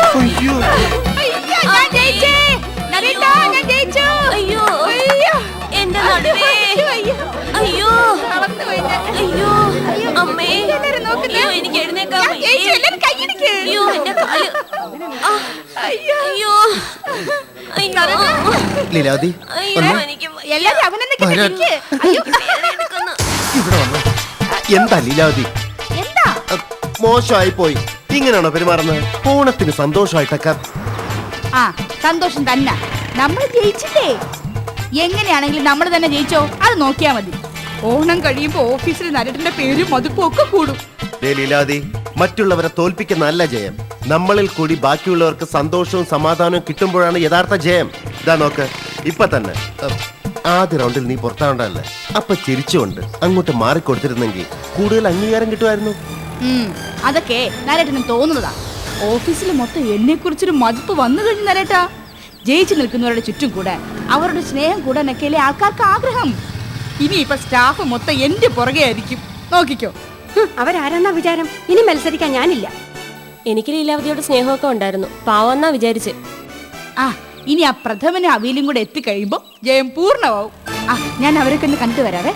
അയ്യോ ഞാൻ ജയിച്ചേ. നരേട്ടാ, ഞാൻ ജയിച്ചു. അയ്യോ എന്റെ നടുവേ. അയ്യോ അയ്യോ അമ്മേ. അയ്യോ എനിക്ക് എഴുന്നേക്കാൻ വയ്യ. അയ്യോ എന്റെ കാല്. അയ്യോ അയ്യോ ലീലാവതി അയ്യോ എനിക്ക് എല്ലാരും അവനെന്നൊക്കെ നിൽക്ക്. അയ്യോ എടുക്കുന്നു. ഇവിടെ വന്നു. എന്താ ലീലാവതി? എന്താ മോശമായി പോയി. ഇങ്ങനെയാണോ പെരുമാറുന്നത്? ഓണത്തിന് സന്തോഷമായിട്ടൊക്കെ. ആ സന്തോഷം തന്നെ. നമ്മൾ ജയിച്ചില്ലേ? എങ്ങനെയാണെങ്കിലും നമ്മൾ തന്നെ ജയിച്ചോ, അത് നോക്കിയാ മതി. ഓണം കഴിയുമ്പോ ഓഫീസിൽ നരേട്ടന്റെ പേരും മതിപ്പും ഒക്കെ കൂടും. ലീലാവതി, മറ്റുള്ളവരെ തോൽപ്പിക്കുന്നതല്ല ജയം. നമ്മളിൽ കൂടി ബാക്കിയുള്ളവർക്ക് സന്തോഷവും സമാധാനവും കിട്ടുമ്പോഴാണ് യഥാർത്ഥ ജയം. ഇതാ നോക്ക്, ഇപ്പൊ തന്നെ ആദ്യ റൗണ്ടിൽ നീ പുറത്താവണ്ടല്ലേ? അപ്പൊ ചിരിച്ചുകൊണ്ട് അങ്ങോട്ട് മാറിക്കൊടുത്തിരുന്നെങ്കിൽ കൂടുതൽ അംഗീകാരം കിട്ടുമായിരുന്നു. അതൊക്കെ നരേട്ടനും തോന്നുന്നതാ. ഓഫീസിൽ മൊത്തം എന്നെ കുറിച്ചൊരു മതിപ്പ് വന്നു കഴിഞ്ഞു നരേട്ടാ. ജയിച്ചു നിൽക്കുന്നവരുടെ ചുറ്റും കൂടെ അവരുടെ സ്നേഹം കൂടാനൊക്കെയല്ലേ ആൾക്കാർക്ക് ആഗ്രഹം. ഇനിയിപ്പൊ സ്റ്റാഫ് മൊത്തം എന്റെ പുറകെ ആയിരിക്കും, നോക്കിക്കോ. അവരാരെന്നാ വിചാരം? ഇനി മത്സരിക്കാൻ ഞാനില്ല. എനിക്ക് ലീലാവതിയോട് സ്നേഹമൊക്കെ ഉണ്ടായിരുന്നു, പാവന്നാ വിചാരിച്ച്. ആ ഇനി ആ പ്രഥമനും അവിയലും കൂടെ എത്തിക്കഴിയുമ്പോ ജയം പൂർണ്ണമാവും. ആ ഞാൻ അവരൊക്കെ ഒന്ന് കണ്ടു വരാവേ.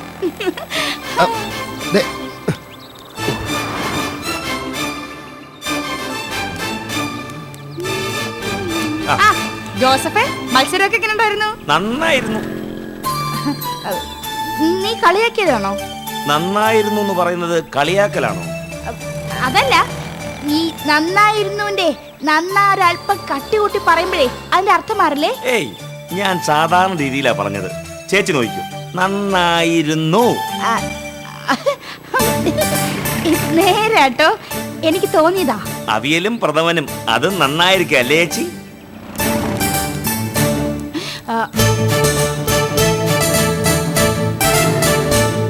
ജോസഫേ, മത്സരമൊക്കെ എങ്ങനെ ഉണ്ടായിരുന്നു? നന്നായിരുന്നു. നീ കളിയാക്കിയതാണോ? നന്നായിരുന്നു എന്ന് പറയുന്നത് കളിയാക്കലാണോ? അതല്ല, ഈ നന്നായിരുന്നുവിന്റെ നന്നാരൽപ്പം കട്ടി കൂട്ടി പറയുമ്പോഴേ അതിന്റെ അർത്ഥം മാറില്ലേ? ഏയ്, ഞാൻ സാധാരണ രീതിയിലാ പറഞ്ഞത്. ചേച്ചി നോക്കൂ, നന്നായിരുന്നു. നേരാട്ടോ, എനിക്ക് തോന്നിയതാ. അവിയലും പ്രഥമനും അത് നന്നായിരിക്കും അല്ലേ ചേച്ചി?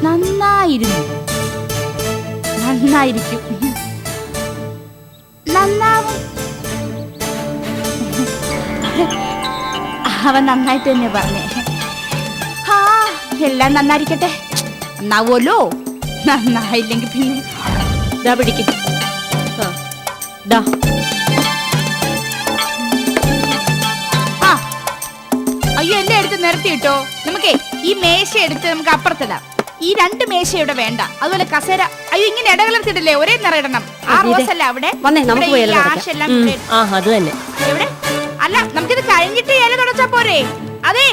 നന്നായിരുന്നു, നന്നായിരിക്കും, നന്നാവും. അവൻ നന്നായിട്ട് തന്നെ പറഞ്ഞേ. ആ എല്ലാം നന്നായിരിക്കട്ടെ. നന്നാവുമല്ലോ. നന്നായില്ലെങ്കിൽ പിന്നെ ദാ പിടിക്ക്. ദാ അയ്യോ, എല്ലാം എടുത്ത് നിർത്തിയിട്ടോ. നമുക്കേ ഈ മേശ എടുത്ത് നമുക്ക് അപ്പുറത്തിടാം. ഈ രണ്ട് മേശ ഇവിടെ വേണ്ട. അതുപോലെ കസേര അയ്യോ ഇങ്ങനെ ഇടകലർത്തിയിട്ടില്ലേ, ഒരേ നിറയിടണം. ആ റോസ് അല്ല അവിടെ. അത് തന്നെ. എവിടെ? അല്ല, നമുക്കിത് കഴിഞ്ഞിട്ട് ഇല തുടച്ചാ പോരെ? അതെ,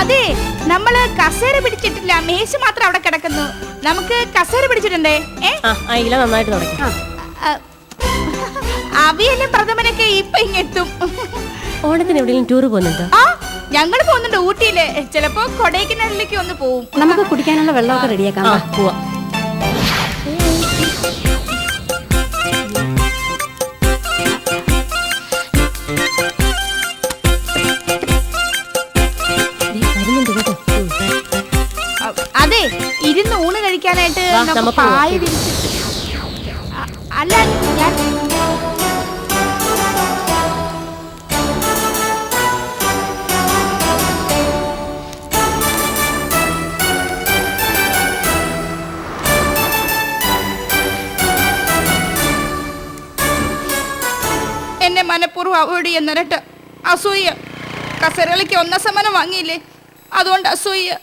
അതെ, നമ്മള് കസേര പിടിച്ചിട്ടില്ല, മേശ മാത്രം അവിടെ കിടക്കുന്നു. നമുക്ക് കസേര പിടിച്ചിട്ടുണ്ടേ. ഇല നന്നായിട്ട് തുടങ്ങി. അവിയലും പ്രഥമനൊക്കെ ഇപ്പൊ ഇങ്ങെത്തും. ഓണത്തിന് എവിടെയെങ്കിലും ടൂർ പോകുന്നുണ്ടോ? ആ ഞങ്ങള് പോകുന്നുണ്ട്, ഊട്ടിയില്. ചിലപ്പോ കൊടൈക്കനാലിലേക്ക് ഒന്ന് പോവും. നമുക്ക് കുടിക്കാനുള്ള വെള്ളമൊക്കെ റെഡിയാക്കാം. പോവാ. അതെ, ഇരുന്ന് ഊണ് കഴിക്കാനായിട്ട് പായ വിരിച്ച്. അല്ല ഞാൻ എന്നെ മനഃപൂർവ്വം അവോയ്ഡ് ചെയ്യുന്നരട്ട് അസൂയ. കസേരകളിക്ക് 1 സമ്മാനം വാങ്ങിയില്ലേ, അതുകൊണ്ട് അസൂയ.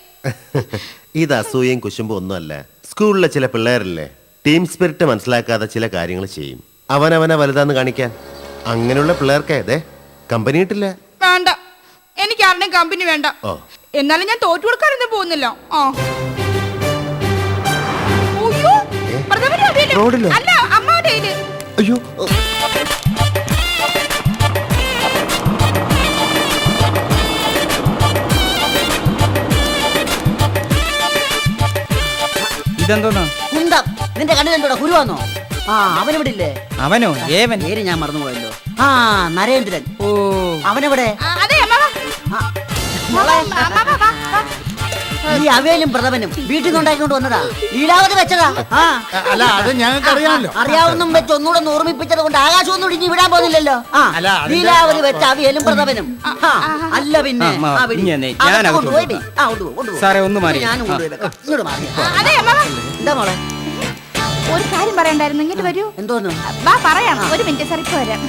ഇത് അസൂയയും കുശുമ്പും ഒന്നുമല്ല. സ്കൂളിലെ ചില പിള്ളേരല്ലേ, ടീം സ്പിരിറ്റ് മനസ്സിലാക്കാതെ ചില കാര്യങ്ങൾ ചെയ്യും. അവനവനെ വലുതാന്ന് കാണിക്കാൻ. അങ്ങനെയുള്ള പിള്ളേർക്ക് അതെ കമ്പനി കിട്ടില്ല. വേണ്ട, എനിക്ക് ആരുടെയും കമ്പനി വേണ്ട. എന്നാലും ഞാൻ തോറ്റു കൊടുക്കാനൊന്നും പോകുന്നില്ല. അല്ല, അമ്മാടെ അയ്യോ, ഇതെന്തോന്നാ? കുന്തം. നിന്റെ കണ്ണിലെന്തോടാ കുരുവാന്നോ? ആ അവനെവിടെ ഇല്ലേ? അവനോ? ഏവൻ? പേര് ഞാൻ മറന്നുപോയല്ലോ. ആ നരേന്ദ്രൻ. ഓ, അവനെവിടെ? അതെ മോളെ ഈ അവേലും പ്രഥമനും വീട്ടിൽ നിന്ന് ഉണ്ടാക്കിക്കൊണ്ട് വന്നതാ. ലീലാവതി വെച്ചതാ. ആ അല്ല അത് ഞങ്ങൾക്ക് അറിയാമല്ലോ. അറിയാവുന്നും വെച്ച് ഒന്നുകൂടെ ഓർമ്മിപ്പിച്ചത് കൊണ്ട് ആകാശം ഒന്നും ഇടിഞ്ഞ് വിടാൻ പോകുന്നില്ലല്ലോ. ആ അല്ല, അതിന്റെ- ലീലാവതി വെച്ച അവിയലും പ്രഥമനും. അല്ല പിന്നെ അമ്മ, ആ, വിളി. ഇങ്ങനെ, ആ, ഞാൻ അകത്ത് കൊണ്ടുപോയി വെയ്. ആ, കൊണ്ടുപോ. സാറേ, ഒന്ന് മാറി. ഞാനും കൊണ്ടുപോയി വെക്കാം. ഇങ്ങോട്ട് മാറി. അതെ അമ്മാവ, എന്താ മോളെ? ഒരു കാര്യം പറയണ്ടായിരുന്നു, ഇങ്ങോട്ട് വരൂ. എന്തോന്നു? വാ പറയാം, ഒരു മിനിറ്റ് സാർ, ഇപ്പൊ വരാം.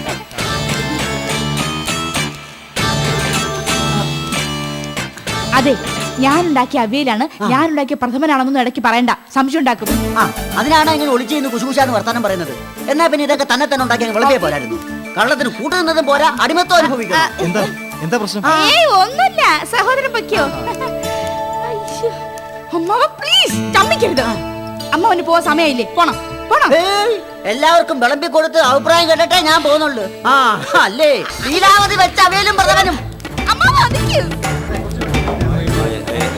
അതെ, ഞാനുണ്ടാക്കിയ അവിയലാണ് ഞാനുണ്ടാക്കിയ പ്രഥമനാണെന്നൊന്നും ഇടയ്ക്ക് പറയണ്ട, സംശയം ഉണ്ടാക്കും. ആ അതിനാണ് ഇങ്ങനെ ഒളിച്ചു നിന്ന് കുശുകുശാന്ന് വർത്താനം പറയുന്നത്. എന്നാ പിന്നെ ഇതൊക്കെ തന്നെ ഉണ്ടാക്കി വിളമ്പേ പോരായിരുന്നു. കള്ളത്തിന് കൂട്ടുന്നതും പോരാ, അടിമത്തം അനുഭവിക്കണം. എന്താ പ്രശ്നം? ഏയ് ഒന്നുമില്ല, സഹോദരൻ പൊയ്ക്കോ. അയ്യോ, അമ്മാവ പ്ലീസ് ചമ്മിക്കരുത്. അമ്മാവന് പോവാൻ സമയമില്ലേ, പോണം പോണം. ഏയ്, എല്ലാവർക്കും വിളമ്പി കൊടുത്ത് അഭിപ്രായം കേട്ടിട്ടേ ഞാൻ പോകുന്നുള്ളൂ. ആ അല്ലേ, ലീലാവതി വെച്ച അവിയലും പ്രഥമനും. അമ്മാവ അതിക്ക്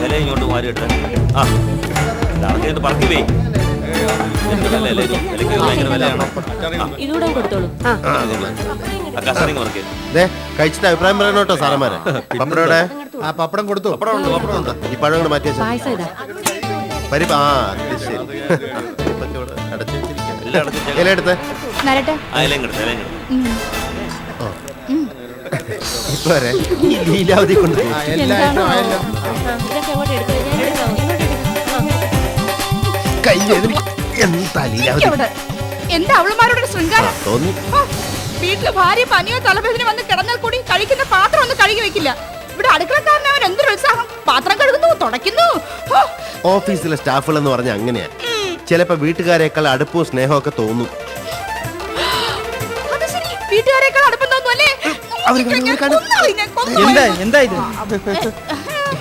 ഇല ഇങ്ങോട്ട് മാറി ഇട്ട് ആ നടത്തിട്ട് പറക്കി പോയി. ഇലയ്ക്ക് ഭയങ്കര വിലയാണ്. ഇതുകൂടെ കൊടുത്തോളൂ. ആ കസറിങ് പറക്കി. ദേ, കഴിച്ചിട്ട് അഭിപ്രായം പറയണം കേട്ടോ സാറന്മാരെ. പപ്പടോടെ ആ പപ്പടം കൊടുത്തു. ഈ പഴം കൂടെ മാറ്റി വെച്ചോ. പായസം ഇതാ. പരിപ്പ് ആ ഇത് ശരി. പരിപ്പൊക്കെ ഇവിടെ അടച്ചു വെച്ചിരിക്കുകയാണ്. എല്ലാം അടച്ചു ഇല എടുത്ത് നരട്ടെ. ആ ഇലയും കിടത്ത് ഇലയും കിടത്ത്. ഇപ്പൊ വരെ ഈ ലീലാവതി കൊണ്ട് പോയി. എല്ലായിട്ടും ആയല്ലോ. ഇതൊക്കെ അങ്ങോട്ട് എടുത്തു. ഞാൻ എടുക്കാം. ഇങ്ങോട്ട് എടുക്കാം. കൈ വേദനിക്കും. എന്താ ലീലാവതി ഇവിടെ എന്താ അവളുമാരുടെ ശൃംഗാരം? തോന്നി. ഹോ, വീട്ടില് ഭാര്യ പനിയോ തലവേദന വന്ന് കിടന്നാൽ കൂടി കഴിക്കുന്ന പാത്രം ഒന്നും കഴുകി വെക്കില്ല. ഇവിടെ അടുക്കളക്കാരൻ അവൻ എന്തൊരു ഉത്സാഹം, പാത്രം കഴുകുന്നു, തുടയ്ക്കുന്നു. ഹോ, ഓഫീസിലെ സ്റ്റാഫുകൾ എന്ന് പറഞ്ഞ അങ്ങനെയാ. ചിലപ്പോ വീട്ടുകാരേക്കാൾ അടുപ്പവും സ്നേഹവും ഒക്കെ തോന്നും. അത് ശരി, വീട്ടുകാരേക്കാൾ അടുപ്പം തോന്നുമല്ലേ? എന്താ ഇത്?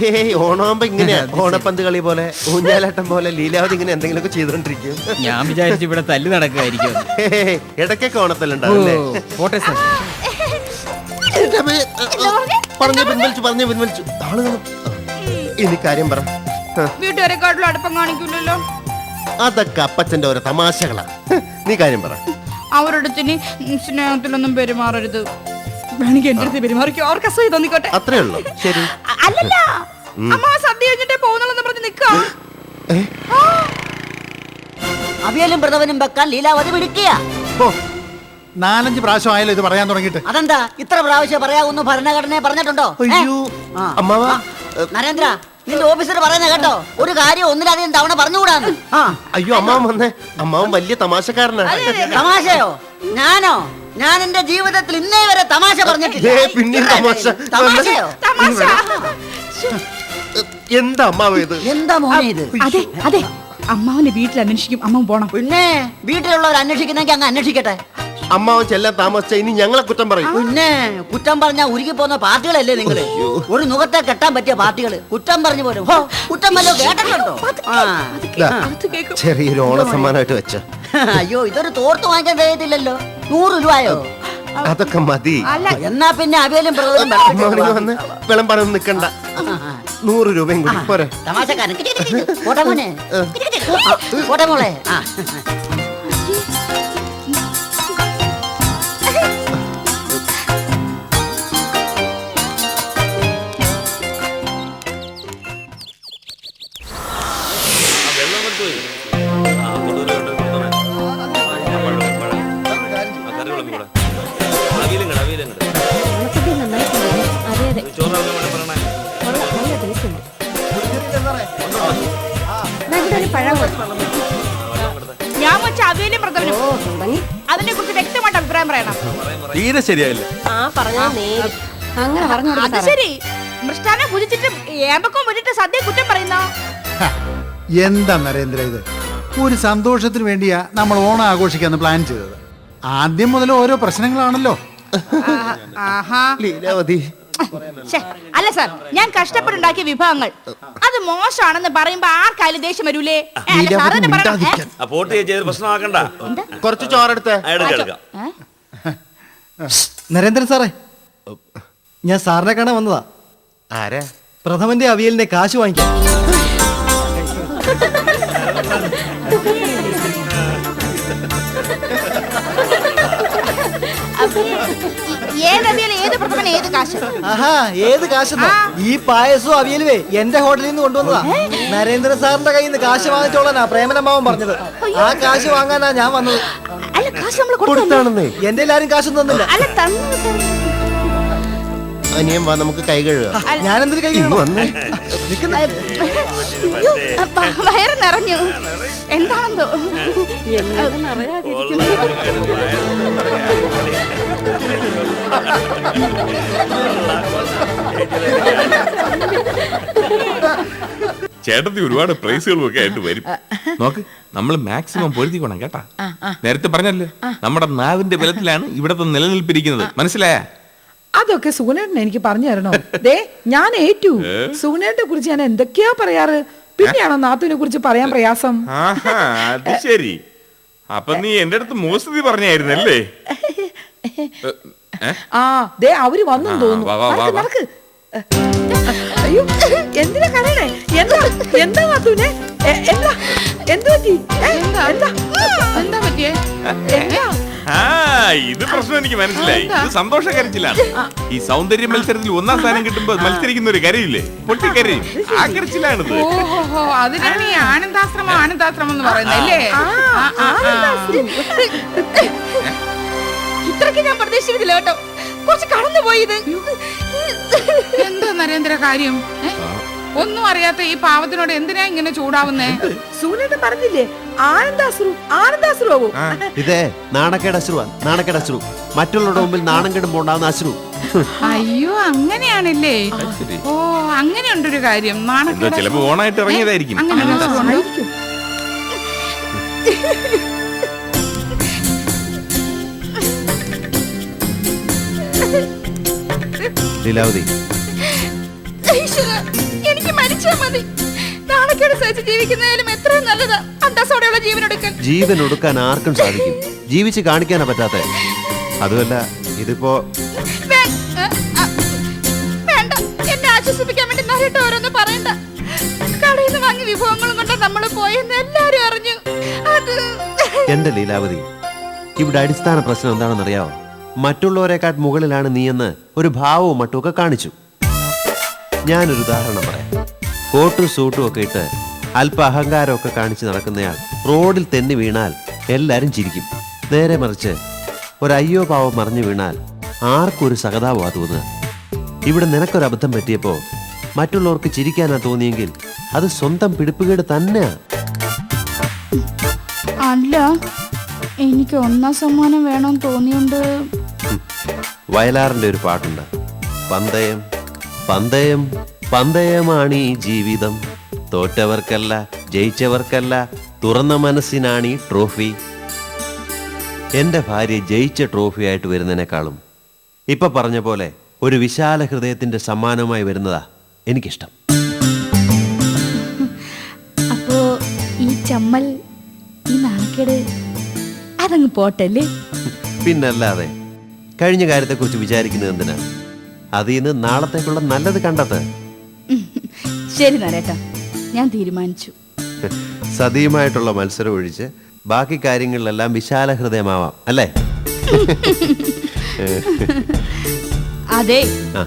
ഹേയ്, ഓണമാകുമ്പോ ഇങ്ങനെയാ. ഓണപ്പന്ത് കളി പോലെ, ഊഞ്ഞാലാട്ടം പോലെ ലീലാവതി ഇങ്ങനെ എന്തെങ്കിലുമൊക്കെ ചെയ്തോണ്ടിരിക്കും. ഞാൻ വിചാരിച്ചു ഇവിടെ തല്ല് നടക്കുകയായിരിക്കും. ഹേയ്, ഇടയ്ക്കൊക്കെ ഓണത്തല്ലുണ്ടാവില്ലേ? പോട്ടെ സാർ. പറഞ്ഞു പിൻവലിച്ചു ആളുകൾ. ഇനി കാര്യം പറ. വീട്ടുകാരെക്കാട്ടിലും അടുപ്പം കാണിക്കൂലല്ലോ. അതൊക്കെ അപ്പച്ചന്റെ ഓരോ തമാശകളാ. നീ കാര്യം പറ. അവരുടെ സ്നേഹത്തിലൊന്നും പെരുമാറരുത്. വേണമെങ്കിൽ എന്റെ അടുത്ത് പെരുമാറിക്കോ, അവർക്ക് അസൂയ തോന്നിക്കോട്ടെ. അത്രേ ഉള്ളൂ. ശരി. അല്ലല്ല, അമ്മ സദ്യ കഴിഞ്ഞിട്ടേ പോകുന്നുള്ളെന്ന് പറഞ്ഞ് നിക്കാ. അവിയലും പ്രഥമനും വെക്കാൻ ലീലാവതി വിളിക്കുക. പോ. 4-5 പ്രാവശ്യം ആയല്ലോ ഇത് പറയാൻ തുടങ്ങിയിട്ട്. അതെന്താ ഇത്ര പ്രാവശ്യം പറയാവുന്ന ഭരണഘടനയെ പറഞ്ഞിട്ടുണ്ടോ? അയ്യോ ആ. അമ്മാവ. നരേന്ദ്ര, നിന്റെ ഓഫീസർ പറയുന്ന കേട്ടോ, ഒരു കാര്യം ഒന്നിലധികം തവണ പറഞ്ഞുകൂടാന്ന്. ആ അയ്യോ അമ്മാവൻ വന്നേ. അമ്മാവൻ വലിയ തമാശക്കാരനാ. തമാശയോ? ഞാനോ? ഞാൻ എന്റെ ജീവിതത്തിൽ ഇന്നേ വരെ തമാശ പറഞ്ഞിട്ടില്ല. ദേ, പിന്നെയും തമാശ. തമാശയോ? തമാശ. എന്താ അമ്മാവ ഇത്? എന്താ മോനെ ഇത്? അതെ അതെ, അമ്മാവന്റെ വീട്ടിൽ അന്വേഷിക്കും. അമ്മ പോണം. പിന്നെ വീട്ടിലുള്ളവർ അന്വേഷിക്കുന്നെങ്കിൽ അങ്ങ് അന്വേഷിക്കട്ടെ. അമ്മാവൻ ചെല്ലാൻ താമസിച്ച ഇനി ഞങ്ങളെ കുറ്റം പറയും. പിന്നെ കുറ്റം പറഞ്ഞാൽ ഉരുകി പോകുന്ന പാർട്ടികളല്ലേ നിങ്ങള്? ഒരു മുഖത്തെ കെട്ടാൻ പറ്റിയ പാർട്ടികള് കുറ്റം പറഞ്ഞു പോലും. ഹോ, കുറ്റം വല്ലോ കേട്ടിട്ടുണ്ടോ? ആ. ദാ, അത് കേൾക്കും. ചെറിയൊരു ഓണ സമ്മാനമായിട്ട് വെച്ച. അയ്യോ, ഇതൊരു തോർത്ത് വാങ്ങിക്കാൻ കഴിയത്തില്ലല്ലോ. 100 രൂപയോ? അതൊക്കെ മതി. അല്ല, എന്നാ പിന്നെ അവിയലും പ്രഥമനും അമ്മാവനിങ്ങ് വന്ന് വിളമ്പാനൊന്നും നിക്കണ്ട. 100 രൂപയും കൂടി പോരെ. തമാശക്കാരൻ. പോട്ടെ മോനെ, പോട്ടെ മോളെ. ആ വെള്ളം കൊണ്ടുപോയി. ആ കൊണ്ടുവരുന്നുണ്ട്. കറി വിളമ്പി കൂടെ. അവിയലും കിട അവിയലും കിട. ഓണസദ്യ നന്നായിട്ടുണ്ടല്ലേ? അതെ അതെ. ചോറ് വേണേ പറയണേ. കൊള്ളാം, നല്ല ടേസ്റ്റ് ഉണ്ട്. ദാ ഇവിടെ ഒരു പഴം കൊടുത്തു. ഞാൻ വെച്ച അവിയലും പ്രഥമനും ഓ, ഭംഗി. അതിനെ കുറിച്ച് വ്യക്തമായിട്ട് അഭിപ്രായം പറയണം. തീരെ ശരിയായില്ല. ആ പറഞ്ഞത് നേര്. അങ്ങനെ പറഞ്ഞു അത് കൊടുക്കാം. ശരി, മൃഷ്ടാനെ ഭുജിച്ചിട്ട് ഏമ്പക്കം വിട്ടിട്ട് സദ്യ കുറ്റം പറയുന്ന. എന്താ നരേന്ദ്ര ഇത്? ഒരു സന്തോഷത്തിന് വേണ്ടിയാ നമ്മൾ ഓണം ആഘോഷിക്കാന്ന് പ്ലാൻ ചെയ്തത്. ആദ്യം മുതൽ ഓരോ പ്രശ്നങ്ങളാണല്ലോ. ആഹാ. ലീലാവതി. ശ്ശെ, അല്ല സാർ, ഞാൻ കഷ്ടപ്പെട്ടുണ്ടാക്കിയ വിഭവങ്ങൾ അത് മോശമാണെന്ന് പറയുമ്പോ ആർക്കായാലും ദേഷ്യം വരൂലേ? അല്ല, സാർ തന്നെ പറയണം. ആ പോട്ട് ചെയ്ത് പ്രശ്നമാക്കണ്ട. കുറച്ച് ചോറെടുത്ത്. എടുക്കാം. നരേന്ദ്രൻ സാറേ, ഞാൻ സാറിനെ കാണാൻ വന്നതാ. ആരാ? പ്രഥമന്റെ അവിയലിന്റെ കാശ് വാങ്ങിക്കാൻ. ഏത് അവിയൽ, ഏത് പ്രഥമൻ, ഏത് കാശ്? ആഹാ, ഏത് കാശെന്നോ? ഈ പായസവും അവിയലുവേ എന്റെ ഹോട്ടലിൽ നിന്ന് കൊണ്ടുവന്നതാ. നരേന്ദ്ര സാറിന്റെ കയ്യിൽ നിന്ന് കാശ് വാങ്ങിച്ചോളാനാ പ്രേമനമ്മാവൻ പറഞ്ഞത്. ആ കാശ് വാങ്ങാനാ ഞാൻ വന്നത്. അല്ല, കാശ് നമ്മൾ കൊടുത്താണെന്നേ. എന്റെ എല്ലാരും കാശൊന്നും തന്നില്ല. അല്ല, തന്നു. അനിയൻ വാ, നമുക്ക് കൈ കഴുകാം. ഞാൻ എന്തിനു കൈ ഇങ്ങ് വന്നേ. വയറ് നിറഞ്ഞു. എന്താണെന്തോ എങ്ങനെ അറിയാതിരിക്കുന്നു. ചേട്ടത്തി ഒരുപാട് പ്രൈസുകളും ഒക്കെ ആയിട്ട് വരും. നോക്ക്, നമ്മൾ മാക്സിമം പൊരുത്തിക്കോണം കേട്ടാ. നേരത്തെ പറഞ്ഞല്ലോ, നമ്മുടെ നാവിന്റെ ബലത്തിലാണ് ഇവിടത്തെ നിലനിൽപ്പിരിക്കുന്നത്. മനസ്സിലായ? അതൊക്കെ സുഗുണേട്ടൻ എനിക്ക് പറഞ്ഞു തരണോ? ദേ, ഞാൻ ഏറ്റു. സുഗുണേട്ടനെ കുറിച്ച് ഞാൻ എന്തൊക്കെയാ പറയാറ്. പിന്നെയാണോ നാത്തുവിനെ കുറിച്ച് പറയാൻ പ്രയാസം? ആഹാ, അത് ശരി. അപ്പൊ നീ എന്റെ അടുത്ത് മോസ്തി പറഞ്ഞായിരുന്നല്ലേ? ആ, ദേ അവര് വന്നു തോന്നുന്നു. വാ, വാ, വാ, വാ. നടക്ക്. അയ്യോ, എന്തിനാ കരയണേ? എന്താ എന്താ നാത്തുവിനെ? എന്താ എന്ത് പറ്റി? എന്താ പറ്റിയേ? ആ, ഇത് പ്രശ്നം എനിക്ക് മനസ്സിലായി. ഇത് സന്തോഷ കരച്ചിലാണ്. ഈ സൗന്ദര്യ മത്സരത്തിൽ 1ാം സ്ഥാനം കിട്ടുമ്പോ മത്സരിക്കുന്ന ഒരു കരയില്ലേ, പൊട്ടിക്കരയും, ആ കരച്ചിലാണിത്. ഓഹോ, അതിനാണ് ഈ ആനന്ദാശ്രമം ആനന്ദാശ്രമം എന്ന് പറയുന്നല്ലേ? ഇത്രയ്ക്ക് ഞാൻ പ്രതീക്ഷിച്ചില്ല കേട്ടോ. കുറച്ച് കടന്നുപോയത്. എന്താ നരേന്ദ്ര കാര്യം? ഒന്നും അറിയാത്ത ഈ പാവത്തിനോട് എന്തിനാ ഇങ്ങനെ ചൂടാവുന്നേ? സൂനേട്ടൻ പറഞ്ഞില്ലേ ആനന്ദാശ്രുവും. ഇതേ നാണക്കേട് അശ്രുവാ, നാണക്കേട് അശ്രു. മറ്റുള്ളവരുടെ മുമ്പിൽ നാണം കെടുമ്പോണ്ടാവുന്ന അശ്രു. അയ്യോ, അങ്ങനെയാണല്ലേ? ഓ, അങ്ങനെയുണ്ടൊരു കാര്യം. നാണക്കേട് ചിലപ്പോ ഓണായിട്ട് ഇറങ്ങിയതായിരിക്കും. ലീലാവതി, എനിക്ക് മരിച്ചാ മതി. നാണക്കേട് സഹിച്ച് ജീവിക്കുന്നതിലും എത്രയും നല്ലതാ അന്തസ്സോടെയുള്ള ജീവനൊടുക്കൽ. ജീവൻ ഒടുക്കാൻ ആർക്കും സാധിക്കും, ജീവിച്ച് കാണിക്കാനാ പറ്റാത്ത. അതുമല്ല ഇതിപ്പോ വേണ്ട, എന്നെ ആശ്വസിപ്പിക്കാൻ വേണ്ടി നേരിട്ട് ഓരോന്ന് പറയണ്ട. കടയിൽ നിന്ന് വാങ്ങി വിഭവങ്ങളും കൊണ്ട് നമ്മൾ പോയെന്ന് എല്ലാരും അറിഞ്ഞു. അത് എന്റെ ലീലാവതി, ഇവിടെ അടിസ്ഥാന പ്രശ്നം എന്താണെന്നറിയാവോ? മറ്റുള്ളവരെക്കാൾ മുകളിലാണ് നീയെന്ന് ഒരു ഭാവവും മറ്റുമൊക്കെ കാണിച്ചു. ഞാനൊരു ഉദാഹരണം പറയാം. കോട്ടും സൂട്ടും ഒക്കെ ഇട്ട് അല്പ അഹങ്കാരമൊക്കെ കാണിച്ച് നടക്കുന്നയാൾ റോഡിൽ തെന്നി വീണാൽ എല്ലാവരും ചിരിക്കും. നേരെ മറിച്ച് ഒരു അയ്യോ പാവം മറിഞ്ഞു വീണാൽ ആർക്കും ഒരു സഹതാപമാ തോന്നുക. ഇവിടെ നിനക്കൊരബദ്ധം പറ്റിയപ്പോൾ മറ്റുള്ളവർക്ക് ചിരിക്കാനാ തോന്നിയെങ്കിൽ അത് സ്വന്തം പിടിപ്പുകേട് തന്നെയാ. അല്ല, എനിക്ക് 1ാം സമ്മാനം വേണമെന്ന് തോന്നിയുണ്ട്. വയലാറിന്റെ ഒരു പാട്ടുണ്ട്, പന്തയം പന്തയം പന്തയമാണ് ഈ ജീവിതം, തോറ്റവർക്കല്ല ജയിച്ചവർക്കല്ല, തുറന്ന മനസ്സിനാണ് ഈ ട്രോഫി. എൻ്റെ ഭാര്യ ജയിച്ച ട്രോഫിയായിട്ട് വരുന്നതിനേക്കാളും ഇപ്പൊ പറഞ്ഞ പോലെ ഒരു വിശാല ഹൃദയത്തിന്റെ സമ്മാനവുമായി വരുന്നതാ എനിക്കിഷ്ടം. അപ്പോ ഈ ചമ്മൽ, ഈ നാണക്കേട് അതങ്ങ് പോട്ടല്ലേ? പിന്നല്ലാതെ കഴിഞ്ഞ കാര്യത്തെക്കുറിച്ച് വിചാരിക്കുന്നത് എന്തിനാ? അതിൽ നിന്ന് നാളത്തേക്കുള്ള നല്ലത് കണ്ടെത്ത്. ശരി നരേട്ടാ, ഞാൻ തീരുമാനിച്ചു. സതിയുമായിട്ടുള്ള മത്സരം ഒഴിച്ച് ബാക്കി കാര്യങ്ങളിലെല്ലാം വിശാല ഹൃദയമാവാം അല്ലേ? അതെ,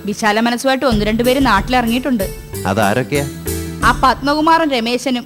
വിശാല മനസ്സുമായിട്ട് 1-2 പേര് നാട്ടിലിറങ്ങിയിട്ടുണ്ട്. അതാരൊക്കെയാ? ആ പത്മകുമാറും രമേശനും.